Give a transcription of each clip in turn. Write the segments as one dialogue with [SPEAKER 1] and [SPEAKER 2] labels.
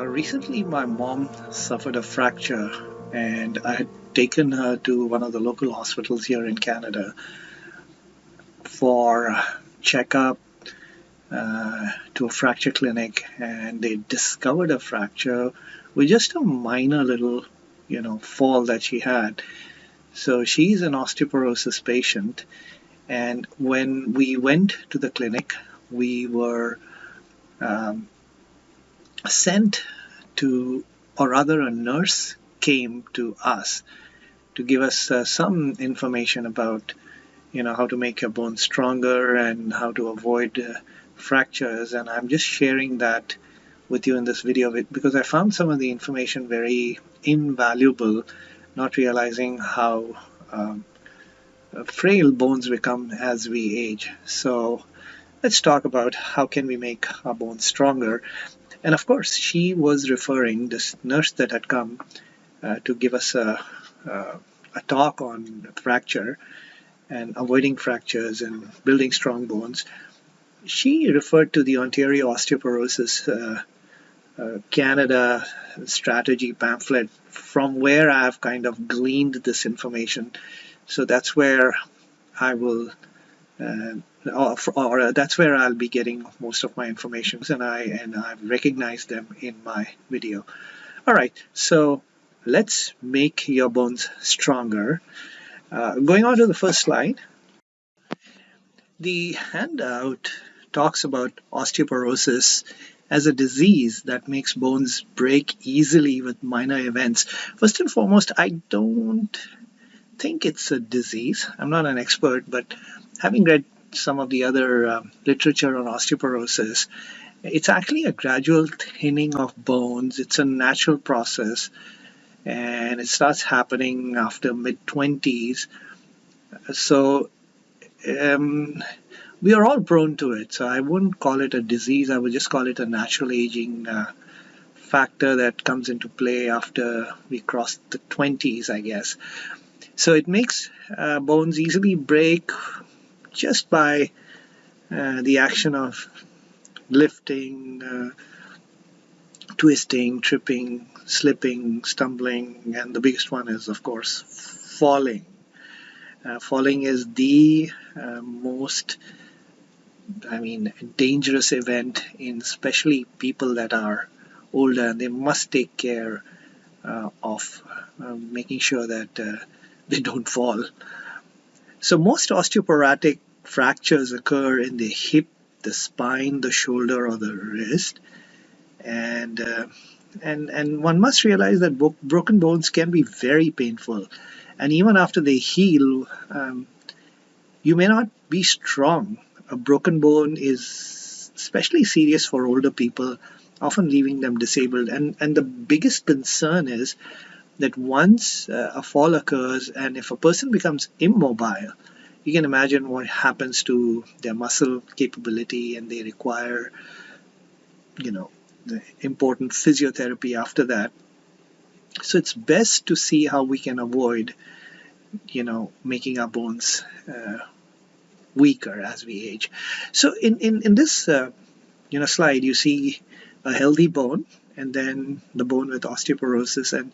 [SPEAKER 1] Recently, my mom suffered a fracture, and I had taken her to one of the local hospitals here in Canada for checkup to a fracture clinic, and they discovered a fracture with just a minor little, fall that she had. So she's an osteoporosis patient, and when we went to the clinic, we were um, sent to, or rather, a nurse came to us to give us some information about how to make your bones stronger and how to avoid fractures. And I'm just sharing that with you in this video because I found some of the information very invaluable, not realizing how frail bones become as we age. So let's talk about how can we make our bones stronger. And of course, she was referring, this nurse that had come to give us a talk on fracture and avoiding fractures and building strong bones. She referred to the Ontario Osteoporosis Canada strategy pamphlet, from where I've kind of gleaned this information. So that's where I will, or that's where I'll be getting most of my information, and I've recognized them in my video. All right, so let's make your bones stronger. Going on to the first slide, the handout talks about osteoporosis as a disease that makes bones break easily with minor events. First and foremost, I don't think it's a disease. I'm not an expert, but having read some of the other literature on osteoporosis, it's actually a gradual thinning of bones. It's a natural process, and it starts happening after mid-20s. So we are all prone to it. So I wouldn't call it a disease. I would just call it a natural aging factor that comes into play after we cross the 20s, I guess. So it makes bones easily break just by the action of lifting, twisting, tripping, slipping, stumbling, and the biggest one is, of course, falling. Falling is the most, dangerous event in especially people that are older, and they must take care of making sure that they don't fall. So most osteoporotic fractures occur in the hip, the spine, the shoulder, or the wrist, and one must realize that broken bones can be very painful, and even after they heal, you may not be strong. A broken bone is especially serious for older people, often leaving them disabled. And the biggest concern is that once a fall occurs, and if a person becomes immobile, you can imagine what happens to their muscle capability, and they require, the important physiotherapy after that. So it's best to see how we can avoid, making our bones weaker as we age. So in this slide, you see a healthy bone and then the bone with osteoporosis, and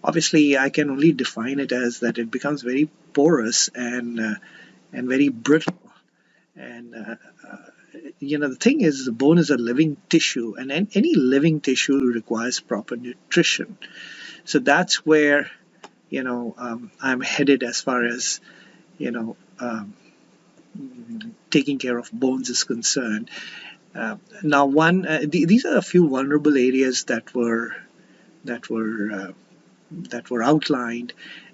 [SPEAKER 1] obviously I can only define it as that it becomes very porous and very brittle. And the thing is, the bone is a living tissue, and any living tissue requires proper nutrition. So that's where I'm headed as far as taking care of bones is concerned. Now, these are a few vulnerable areas that were outlined.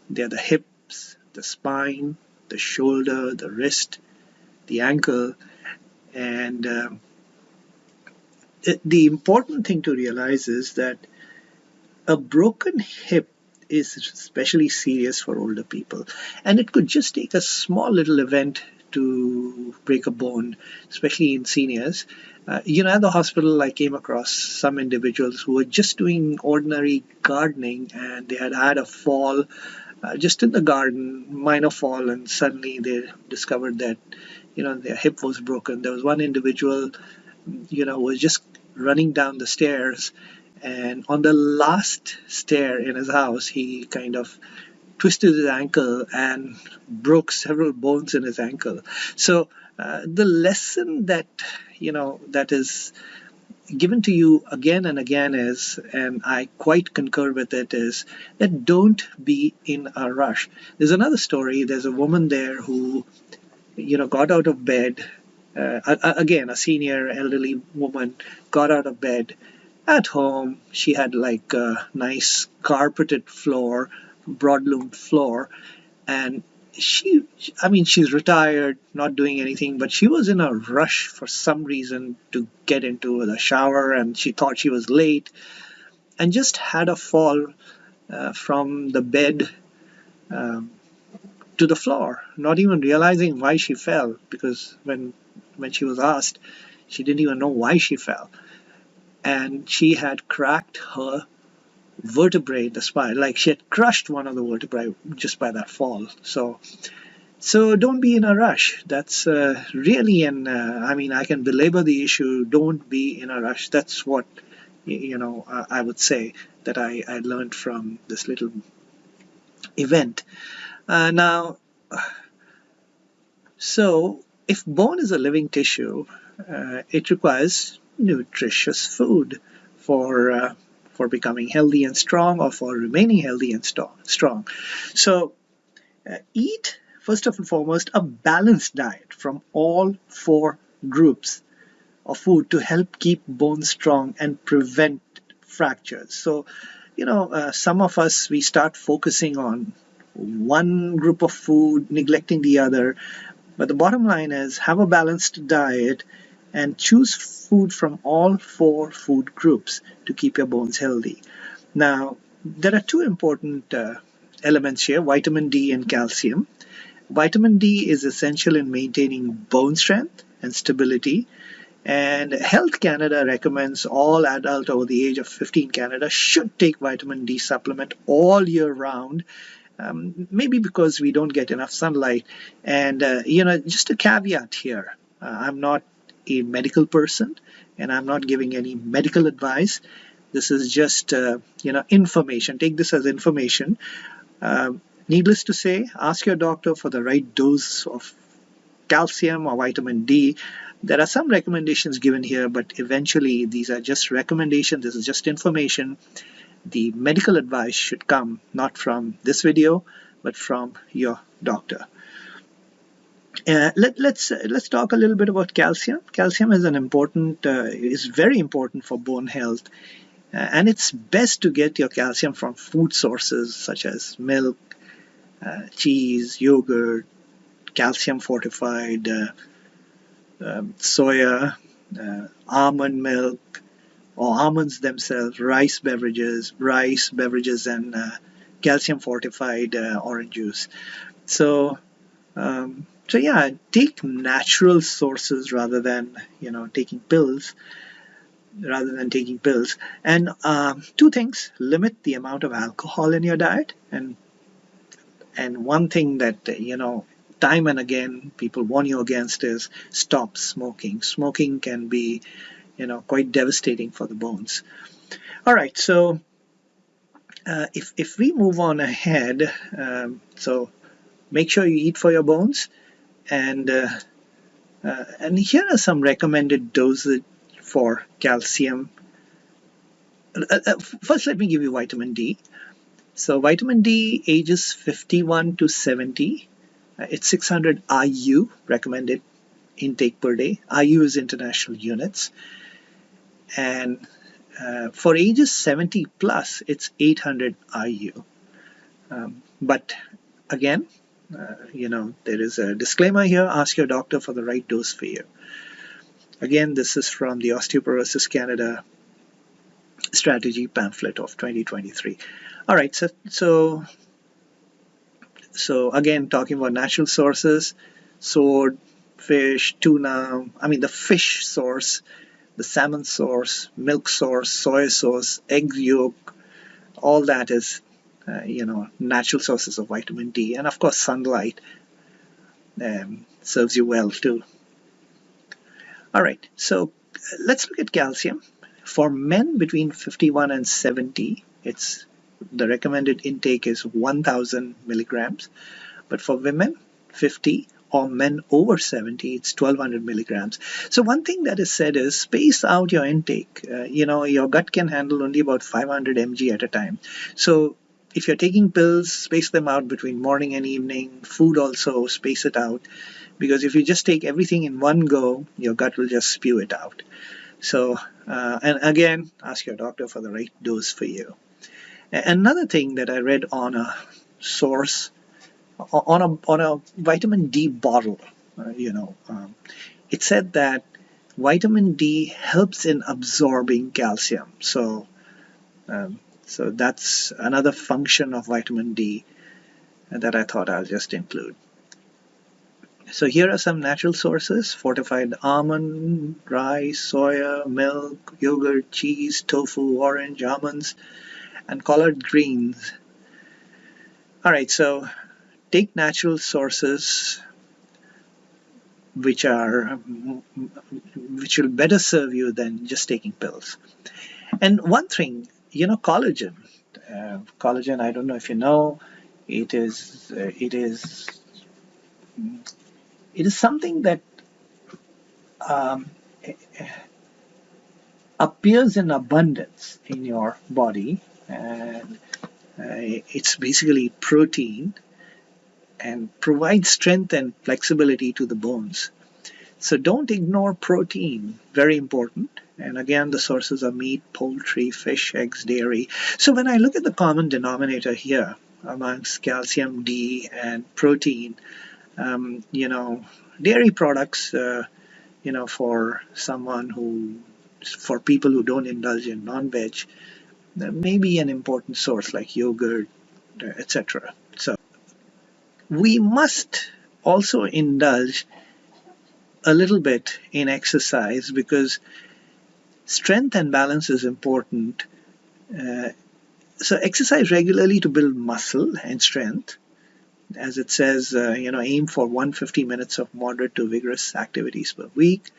[SPEAKER 1] They're the hips, the spine, the shoulder, the wrist, the ankle, and the important thing to realize is that a broken hip is especially serious for older people, and it could just take a small little event to break a bone, especially in seniors. At the hospital, I came across some individuals who were just doing ordinary gardening, and they had had a fall just in the garden, minor fall, and suddenly they discovered that their hip was broken. There was one individual who was just running down the stairs, And on the last stair in his house, he kind of twisted his ankle and broke several bones in his ankle. So the lesson that that is given to you again and again is, and I quite concur with it, is that don't be in a rush. There's another story. There's a woman there who got out of bed. Again, a senior elderly woman got out of bed at home. She had like a nice carpeted floor, broadloomed floor, and she's retired, not doing anything, but she was in a rush for some reason to get into the shower, and she thought she was late and just had a fall from the bed um, to the floor, not even realizing why she fell, because when she was asked, she didn't even know why she fell. And she had cracked her vertebrae in the spine, like she had crushed one of the vertebrae just by that fall. So don't be in a rush. That's really I can belabor the issue. Don't be in a rush. That's what I would say that I learned from this little event. Now, so if bone is a living tissue, it requires nutritious food for for becoming healthy and strong, or for remaining healthy and strong. So eat first and foremost a balanced diet from all four groups of food to help keep bones strong and prevent fractures. So some of us, we start focusing on one group of food, neglecting the other. But the bottom line is, have a balanced diet and choose food from all four food groups to keep your bones healthy. Now, there are two important elements here: vitamin D and calcium. Vitamin D is essential in maintaining bone strength and stability. And Health Canada recommends all adults over the age of 15 Canada should take vitamin D supplement all year round. Maybe because we don't get enough sunlight. And just a caveat here: I'm not a medical person, and I'm not giving any medical advice. This is just information. Take this as information. Needless to say, ask your doctor for the right dose of calcium or vitamin D. There are some recommendations given here, but eventually these are just recommendations. This is just information. The medical advice should come not from this video, but from your doctor. Let's talk a little bit about calcium. Calcium is is very important for bone health, and it's best to get your calcium from food sources such as milk, cheese, yogurt, calcium fortified soya, almond milk, or almonds themselves, rice beverages, and calcium fortified orange juice. So, yeah, take natural sources rather than taking pills. And two things: limit the amount of alcohol in your diet, and one thing that time and again people warn you against is stop smoking. Smoking can be quite devastating for the bones. All right, so if we move on ahead, so make sure you eat for your bones, and here are some recommended dosage for calcium. First, let me give you vitamin D. So vitamin D, ages 51 to 70, it's 600 IU recommended intake per day. IU is international units. And for ages 70 plus, it's 800 IU. But again, there is a disclaimer here: ask your doctor for the right dose for you. Again, this is from the Osteoporosis Canada strategy pamphlet of 2023. All right, so again, talking about natural sources: sword, fish, tuna. The fish source, the salmon source, milk source, soy source, egg yolk, all that is natural sources of vitamin D. And of course, sunlight serves you well too. All right, so let's look at calcium. For men between 51 and 70, the recommended intake is 1000 milligrams. But for women 50 or men over 70, it's 1200 milligrams. So one thing that is said is space out your intake. Your gut can handle only about 500 mg at a time. So if you're taking pills, space them out between morning and evening. Food also, space it out. Because if you just take everything in one go, your gut will just spew it out. So, and again, ask your doctor for the right dose for you. Another thing that I read on a source, on a vitamin D bottle, it said that vitamin D helps in absorbing calcium. So that's another function of vitamin D that I thought I'll just include. So here are some natural sources: fortified almond, rice, soya, milk, yogurt, cheese, tofu, orange, almonds, and collard greens. All right, so take natural sources which will better serve you than just taking pills. And one thing, collagen. Collagen, I don't know if you know, it is something that appears in abundance in your body, and it's basically protein and provides strength and flexibility to the bones. So don't ignore protein, very important. And again, the sources are meat, poultry, fish, eggs, dairy. So when I look at the common denominator here amongst calcium, D, and protein, dairy products, for people who don't indulge in non-veg, may be an important source like yogurt, etc. So we must also indulge a little bit in exercise, because strength and balance is important. So exercise regularly to build muscle and strength. As it says, aim for 150 minutes of moderate to vigorous activities per week.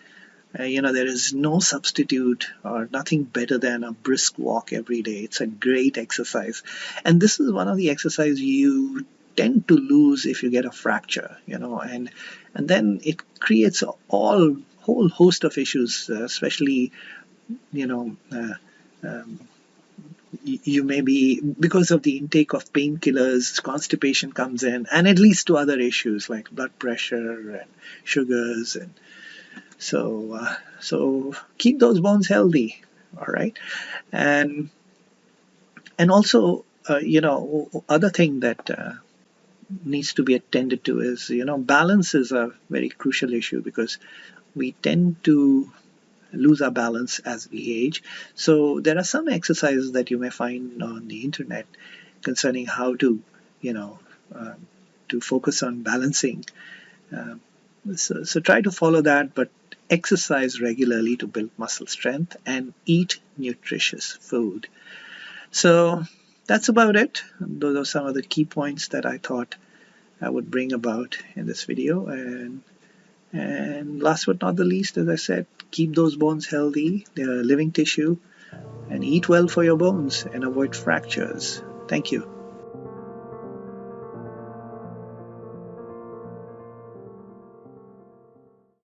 [SPEAKER 1] There is no substitute or nothing better than a brisk walk every day. It's a great exercise. And this is one of the exercises you tend to lose if you get a fracture, and then it creates a whole host of issues, especially, you may be, because of the intake of painkillers, constipation comes in, and it leads to other issues like blood pressure and sugars. And so keep those bones healthy, all right? And also, other thing that needs to be attended to is, balance is a very crucial issue, because we tend to lose our balance as we age. So there are some exercises that you may find on the internet concerning how to, to focus on balancing. So try to follow that, but exercise regularly to build muscle strength and eat nutritious food. So that's about it. Those are some of the key points that I thought I would bring about in this video. And last but not the least, as I said, keep those bones healthy. They're a living tissue. And eat well for your bones and avoid fractures. Thank you.